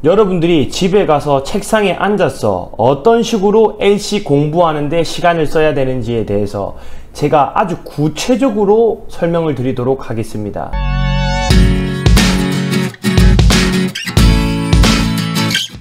여러분들이 집에 가서 책상에 앉아서 어떤 식으로 LC 공부하는데 시간을 써야 되는지에 대해서 제가 아주 구체적으로 설명을 드리도록 하겠습니다.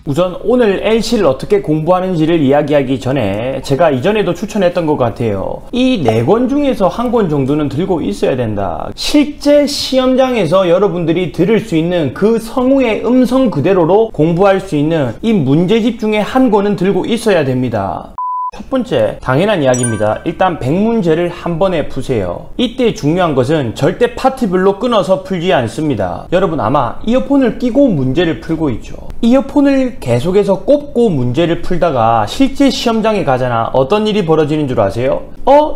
우선 오늘 LC를 어떻게 공부하는지를 이야기하기 전에 제가 이전에도 추천했던 것 같아요. 이 4권 중에서 한 권 정도는 들고 있어야 된다. 실제 시험장에서 여러분들이 들을 수 있는 그 성우의 음성 그대로로 공부할 수 있는 이 문제집 중에 한 권은 들고 있어야 됩니다. 첫 번째, 당연한 이야기입니다. 일단 100문제를 한 번에 푸세요. 이때 중요한 것은 절대 파트별로 끊어서 풀지 않습니다. 여러분 아마 이어폰을 끼고 문제를 풀고 있죠. 이어폰을 계속해서 꼽고 문제를 풀다가 실제 시험장에 가잖아. 어떤 일이 벌어지는 줄 아세요?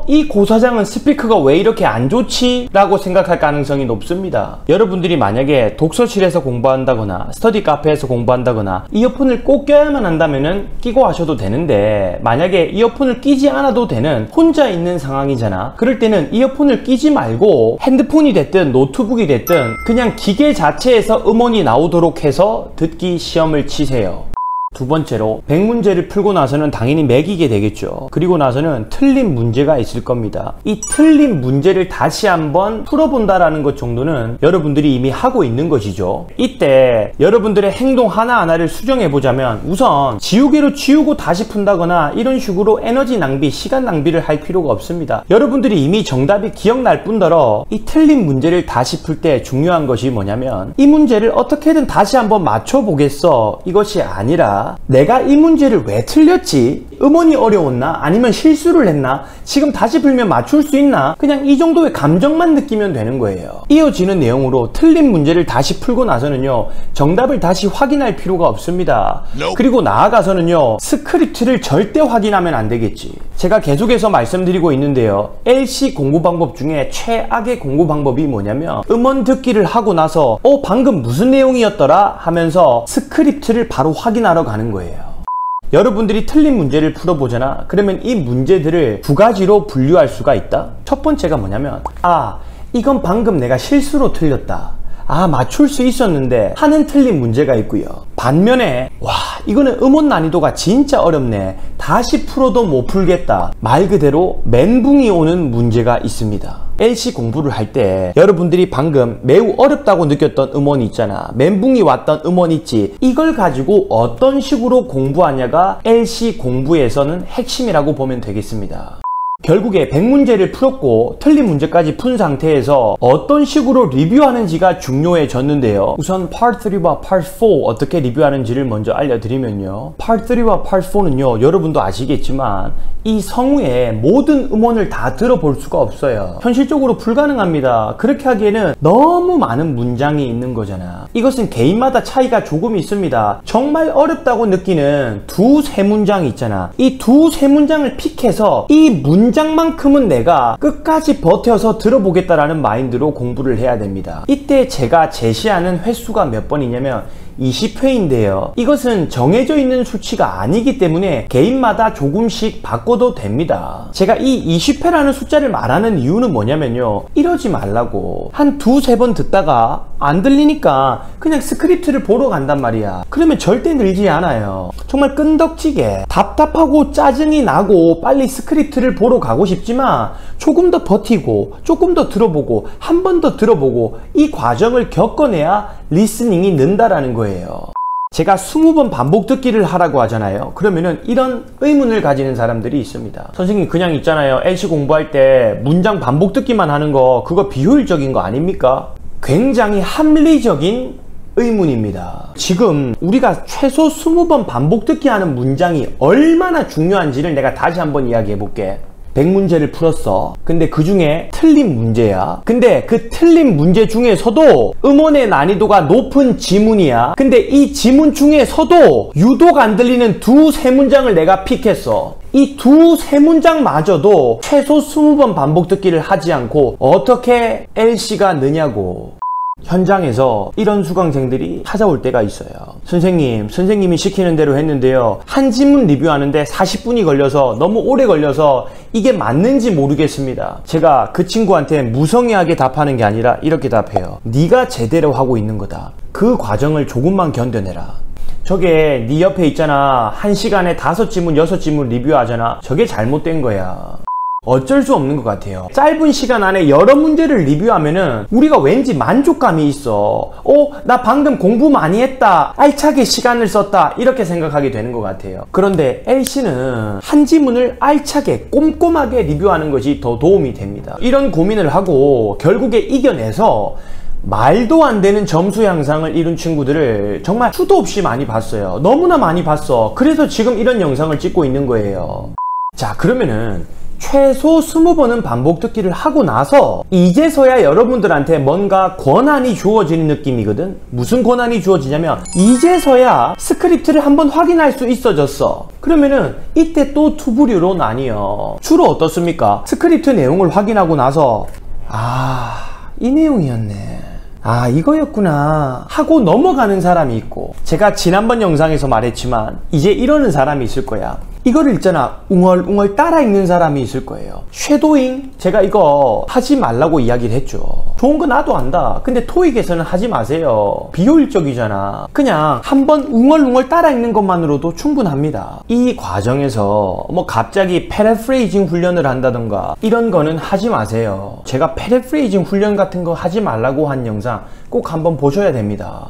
이 고사장은 스피커가 왜 이렇게 안 좋지? 라고 생각할 가능성이 높습니다. 여러분들이 만약에 독서실에서 공부한다거나 스터디 카페에서 공부한다거나 이어폰을 꼭 껴야만 한다면은 끼고 하셔도 되는데, 만약에 이어폰을 끼지 않아도 되는 혼자 있는 상황이잖아. 그럴 때는 이어폰을 끼지 말고 핸드폰이 됐든 노트북이 됐든 그냥 기계 자체에서 음원이 나오도록 해서 듣기 시험을 치세요. 두 번째로 100문제를 풀고 나서는 당연히 매기게 되겠죠. 그리고 나서는 틀린 문제가 있을 겁니다. 이 틀린 문제를 다시 한번 풀어본다라는 것 정도는 여러분들이 이미 하고 있는 것이죠. 이때 여러분들의 행동 하나하나를 수정해보자면, 우선 지우개로 지우고 다시 푼다거나 이런 식으로 에너지 낭비, 시간 낭비를 할 필요가 없습니다. 여러분들이 이미 정답이 기억날 뿐더러 이 틀린 문제를 다시 풀 때 중요한 것이 뭐냐면, 이 문제를 어떻게든 다시 한번 맞춰보겠어, 이것이 아니라 내가 이 문제를 왜 틀렸지? 음원이 어려웠나? 아니면 실수를 했나? 지금 다시 풀면 맞출 수 있나? 그냥 이 정도의 감정만 느끼면 되는 거예요. 이어지는 내용으로 틀린 문제를 다시 풀고 나서는요, 정답을 다시 확인할 필요가 없습니다. 그리고 나아가서는요, 스크립트를 절대 확인하면 안 되겠지. 제가 계속해서 말씀드리고 있는데요, LC 공부 방법 중에 최악의 공부 방법이 뭐냐면, 음원 듣기를 하고 나서 방금 무슨 내용이었더라? 하면서 스크립트를 바로 확인하러 가는 거예요. 여러분들이 틀린 문제를 풀어보잖아. 그러면 이 문제들을 두 가지로 분류할 수가 있다. 첫 번째가 뭐냐면, 이건 방금 내가 실수로 틀렸다, 맞출 수 있었는데 하는 틀린 문제가 있고요. 반면에 이거는 음원 난이도가 진짜 어렵네, 다시 풀어도 못 풀겠다, 말 그대로 멘붕이 오는 문제가 있습니다. LC 공부를 할 때 여러분들이 방금 매우 어렵다고 느꼈던 음원이 있잖아. 멘붕이 왔던 음원 있지. 이걸 가지고 어떤 식으로 공부하냐가 LC 공부에서는 핵심이라고 보면 되겠습니다. 결국에 100문제를 풀었고 틀린 문제까지 푼 상태에서 어떤 식으로 리뷰하는지가 중요해졌는데요. 우선 Part 3와 Part 4 어떻게 리뷰하는지를 먼저 알려드리면요, Part 3와 Part 4는요, 여러분도 아시겠지만 이 성우의 모든 음원을 다 들어볼 수가 없어요. 현실적으로 불가능합니다. 그렇게 하기에는 너무 많은 문장이 있는 거잖아. 이것은 개인마다 차이가 조금 있습니다. 정말 어렵다고 느끼는 두세 문장이 있잖아. 이 두세 문장을 픽해서 이 문장만큼은 내가 끝까지 버텨서 들어보겠다라는 마인드로 공부를 해야 됩니다. 이때 제가 제시하는 횟수가 몇 번이냐면 20회인데요. 이것은 정해져 있는 수치가 아니기 때문에 개인마다 조금씩 바꿔도 됩니다. 제가 이 20회라는 숫자를 말하는 이유는 뭐냐면요, 이러지 말라고. 한 두세 번 듣다가 안 들리니까 그냥 스크립트를 보러 간단 말이야. 그러면 절대 늘지 않아요. 정말 끈덕지게 답답하고 짜증이 나고 빨리 스크립트를 보러 가고 싶지만 조금 더 버티고 조금 더 들어보고 한 번 더 들어보고 이 과정을 겪어내야 리스닝이 는다라는 거예요. 제가 20번 반복 듣기를 하라고 하잖아요. 그러면은 이런 의문을 가지는 사람들이 있습니다. 선생님, 그냥 있잖아요, LC 공부할 때 문장 반복 듣기만 하는 거, 그거 비효율적인 거 아닙니까? 굉장히 합리적인 의문입니다. 지금 우리가 최소 20번 반복 듣기 하는 문장이 얼마나 중요한지를 내가 다시 한번 이야기해 볼게. 100문제를 풀었어. 근데 그 중에 틀린 문제야. 근데 그 틀린 문제 중에서도 음원의 난이도가 높은 지문이야. 근데 이 지문 중에서도 유독 안 들리는 두세 문장을 내가 픽했어. 이 두세 문장마저도 최소 20번 반복 듣기를 하지 않고 어떻게 LC가 느냐고. 현장에서 이런 수강생들이 찾아올 때가 있어요. 선생님이 시키는 대로 했는데요, 한 지문 리뷰하는데 40분이 걸려서 너무 오래 걸려서 이게 맞는지 모르겠습니다. 제가 그 친구한테 무성의하게 답하는 게 아니라 이렇게 답해요. 네가 제대로 하고 있는 거다. 그 과정을 조금만 견뎌내라. 저게 네 옆에 있잖아. 1시간에 5지문 6지문 리뷰하잖아. 저게 잘못된 거야. 어쩔 수 없는 것 같아요. 짧은 시간 안에 여러 문제를 리뷰하면은 우리가 왠지 만족감이 있어. 나 방금 공부 많이 했다. 알차게 시간을 썼다. 이렇게 생각하게 되는 것 같아요. 그런데 LC는 한 지문을 알차게 꼼꼼하게 리뷰하는 것이 더 도움이 됩니다. 이런 고민을 하고 결국에 이겨내서 말도 안 되는 점수 향상을 이룬 친구들을 정말 수도 없이 많이 봤어요. 너무나 많이 봤어. 그래서 지금 이런 영상을 찍고 있는 거예요. 자, 그러면은 최소 20번은 반복 듣기를 하고 나서 이제서야 여러분들한테 뭔가 권한이 주어지는 느낌이거든. 무슨 권한이 주어지냐면 이제서야 스크립트를 한번 확인할 수 있어졌어. 그러면은 이때 또 두 부류로 나뉘어. 주로 어떻습니까? 스크립트 내용을 확인하고 나서 이 내용이었네. 이거였구나 하고 넘어가는 사람이 있고, 제가 지난번 영상에서 말했지만 이제 이러는 사람이 있을 거야. 이거를 있잖아, 웅얼웅얼 따라 읽는 사람이 있을 거예요. 쉐도잉, 제가 이거 하지 말라고 이야기를 했죠. 좋은 거 나도 안다. 근데 토익에서는 하지 마세요. 비효율적이잖아. 그냥 한번 웅얼웅얼 따라 읽는 것만으로도 충분합니다. 이 과정에서 뭐 갑자기 패러프레이징 훈련을 한다던가 이런 거는 하지 마세요. 제가 패러프레이징 훈련 같은 거 하지 말라고 한 영상 꼭 한번 보셔야 됩니다.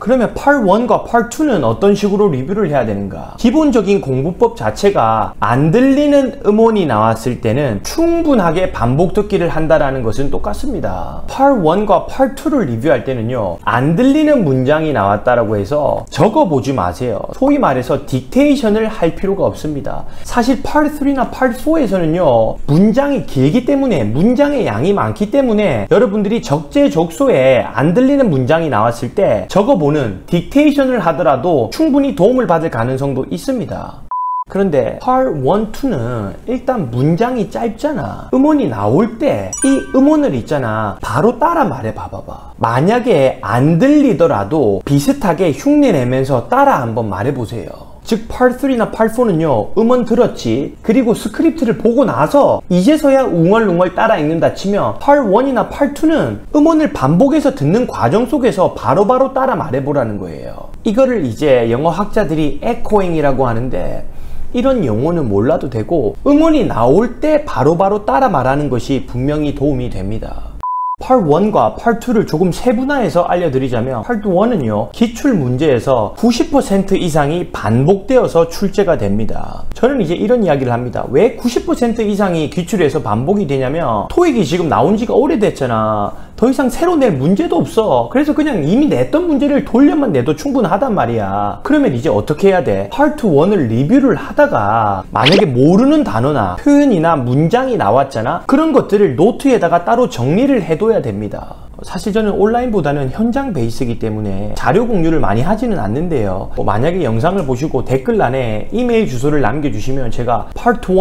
그러면 Part 1과 Part 2는 어떤 식으로 리뷰를 해야 되는가? 기본적인 공부법 자체가 안 들리는 음원이 나왔을 때는 충분하게 반복 듣기를 한다라는 것은 똑같습니다. Part 1과 Part 2를 리뷰할 때는요, 안 들리는 문장이 나왔다라고 해서 적어보지 마세요. 소위 말해서 딕테이션을 할 필요가 없습니다. 사실 Part 3나 Part 4에서는요, 문장이 길기 때문에, 문장의 양이 많기 때문에 여러분들이 적재적소에 안 들리는 문장이 나왔을 때 적어보는 딕테이션을 하더라도 충분히 도움을 받을 가능성도 있습니다. 그런데 Part 1, 2는 일단 문장이 짧잖아. 음원이 나올 때 이 음원을 있잖아, 바로 따라 말해 봐봐. 만약에 안 들리더라도 비슷하게 흉내내면서 따라 한번 말해보세요. 즉 Part 3나 Part 4는요, 음원 들었지, 그리고 스크립트를 보고 나서 이제서야 웅얼웅얼 따라 읽는다 치면 Part 1이나 Part 2는 음원을 반복해서 듣는 과정 속에서 바로바로 따라 말해보라는 거예요. 이거를 이제 영어 학자들이 에코잉이라고 하는데, 이런 용어는 몰라도 되고 음원이 나올 때 바로바로 따라 말하는 것이 분명히 도움이 됩니다. Part 1과 Part 2를 조금 세분화해서 알려드리자면, Part 1은요, 기출 문제에서 90% 이상이 반복되어서 출제가 됩니다. 저는 이제 이런 이야기를 합니다. 왜 90% 이상이 기출에서 반복이 되냐면, 토익이 지금 나온 지가 오래됐잖아. 더 이상 새로 낼 문제도 없어. 그래서 그냥 이미 냈던 문제를 돌려만 내도 충분하단 말이야. 그러면 이제 어떻게 해야 돼? Part 1을 리뷰를 하다가 만약에 모르는 단어나 표현이나 문장이 나왔잖아. 그런 것들을 노트에다가 따로 정리를 해둬야 됩니다. 사실 저는 온라인보다는 현장 베이스이기 때문에 자료 공유를 많이 하지는 않는데요. 만약에 영상을 보시고 댓글란에 이메일 주소를 남겨주시면 제가 Part 1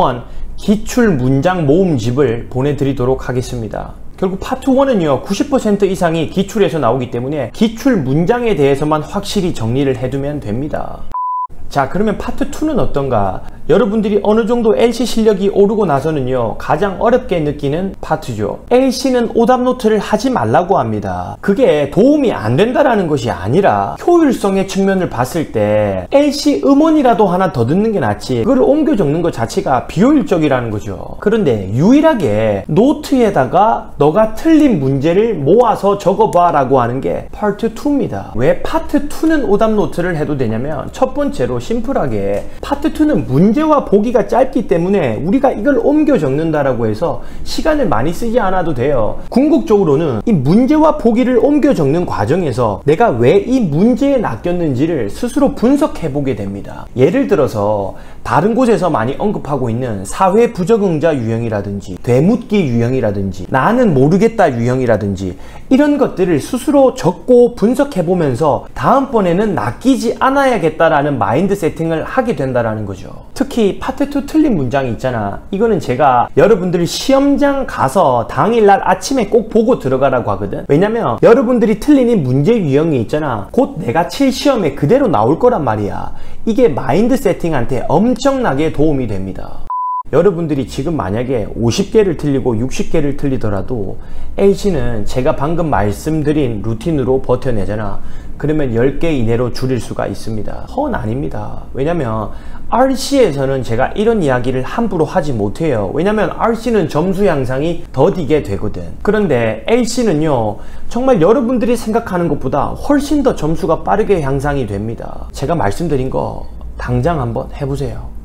기출 문장 모음집을 보내드리도록 하겠습니다. 결국 파트 1은요, 90% 이상이 기출에서 나오기 때문에 기출 문장에 대해서만 확실히 정리를 해두면 됩니다. 자, 그러면 파트 2는 어떤가? 여러분들이 어느 정도 LC 실력이 오르고 나서는요, 가장 어렵게 느끼는 파트죠. LC는 오답 노트를 하지 말라고 합니다. 그게 도움이 안 된다라는 것이 아니라 효율성의 측면을 봤을 때 LC 음원이라도 하나 더 듣는 게 낫지, 그걸 옮겨 적는 것 자체가 비효율적이라는 거죠. 그런데 유일하게 노트에다가 너가 틀린 문제를 모아서 적어봐 라고 하는 게 파트 2입니다. 왜 파트 2는 오답 노트를 해도 되냐면, 첫 번째로 심플하게 파트 2는 문제와 보기가 짧기 때문에 우리가 이걸 옮겨 적는다라고 해서 시간을 많이 쓰지 않아도 돼요. 궁극적으로는 이 문제와 보기를 옮겨 적는 과정에서 내가 왜 이 문제에 낚였는지를 스스로 분석해 보게 됩니다. 예를 들어서 다른 곳에서 많이 언급하고 있는 사회 부적응자 유형이라든지 되묻기 유형이라든지 나는 모르겠다 유형이라든지 이런 것들을 스스로 적고 분석해 보면서 다음번에는 낚이지 않아야겠다라는 마인드 세팅을 하게 된다라는 거죠. 특히 파트 2 틀린 문장이 있잖아. 이거는 제가 여러분들이 시험장 가서 당일날 아침에 꼭 보고 들어가라고 하거든. 왜냐면 여러분들이 틀린 이 문제 유형이 있잖아, 곧 내가 칠 시험에 그대로 나올 거란 말이야. 이게 마인드 세팅한테 엄청나게 도움이 됩니다. 여러분들이 지금 만약에 50개를 틀리고 60개를 틀리더라도 LC는 제가 방금 말씀드린 루틴으로 버텨내잖아. 그러면 10개 이내로 줄일 수가 있습니다. 허언 아닙니다. 왜냐면 RC에서는 제가 이런 이야기를 함부로 하지 못해요. 왜냐면 RC는 점수 향상이 더디게 되거든. 그런데 LC는요, 정말 여러분들이 생각하는 것보다 훨씬 더 점수가 빠르게 향상이 됩니다. 제가 말씀드린 거 당장 한번 해보세요.